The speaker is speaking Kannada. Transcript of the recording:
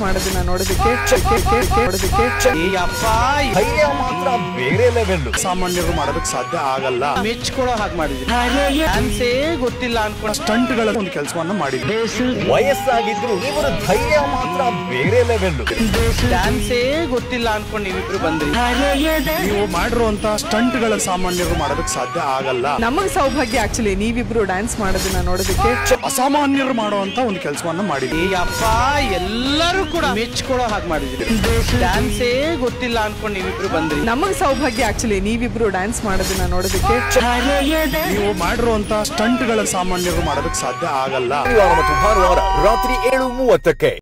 ಮಾಡೋದನ್ನ ನೋಡೋದಕ್ಕೆ ಧೈರ್ಯ ಮಾತ್ರ ಬೇರೆ ಲೆವೆಲ್. ಸಾಮಾನ್ಯರು ಮಾಡೋದಕ್ಕೆ ಸಾಧ್ಯ ಆಗಲ್ಲ. ಮೆಚ್ಕೊಳ್ಳೋ ಹಾಗೆ ಮಾಡಿದ್ವಿ. ಗೊತ್ತಿಲ್ಲ ಅನ್ಕೊಂಡು ಸ್ಟಂಟ್ಗಳ ಒಂದು ಕೆಲಸವನ್ನ ಮಾಡಿದ್ವಿ. ವಯಸ್ಸಾಗಿದ್ರು ಇವರು ಧೈರ್ಯ ಮಾತ್ರ ಬೇರೆ ಲೆವೆಲ್. ಡ್ಯಾನ್ಸೇ ಗೊತ್ತಿಲ್ಲ ಅನ್ಕೊಂಡು ನೀವಿಬ್ರು ಬಂದ್ರಿ. ನೀವು ಮಾಡಿರುವಂತ ಸ್ಟಂಟ್ಗಳ ಸಾಮಾನ್ಯರು ಮಾಡೋದಕ್ಕೆ ಸಾಧ್ಯ ಆಗಲ್ಲ. ನಮಗ್ ಸೌಭಾಗ್ಯ ಆಕ್ಚುಲಿ ನೀವಿಬ್ರು ಡ್ಯಾನ್ಸ್ ಮಾಡೋದನ್ನ ನೋಡೋದಕ್ಕೆ. ಅಸಾಮಾನ್ಯರು ಮಾಡುವಂತ ಒಂದು ಕೆಲಸವನ್ನ ಮಾಡಿದ್ವಿ. ಎಲ್ಲರೂ ಕೂಡ ಮೆಚ್ಕೊಳ್ಳೋ ಹಾಗೆ ಮಾಡಿದ್ರಿ. ಡ್ಯಾನ್ಸೇ ಗೊತ್ತಿಲ್ಲ ಅನ್ಕೊಂಡು ನೀವಿಬ್ರು ಬಂದ್ರಿ. ನಮಗ್ ಸೌಭಾಗ್ಯ ಆಕ್ಚುಲಿ ನೀವಿಬ್ರು ಡ್ಯಾನ್ಸ್ ಮಾಡೋದನ್ನ ನೋಡೋದಕ್ಕೆ. ನೀವು ಮಾಡಿರುವಂತ ಸ್ಟಂಟ್ಗಳ ಸಾಮಾನ್ಯರು ಮಾಡೋದಕ್ಕೆ ಸಾಧ್ಯ ಆಗಲ್ಲ. ಶನಿವಾರ ಮತ್ತು ಭಾನುವಾರ ರಾತ್ರಿ 7:30ಕ್ಕೆ.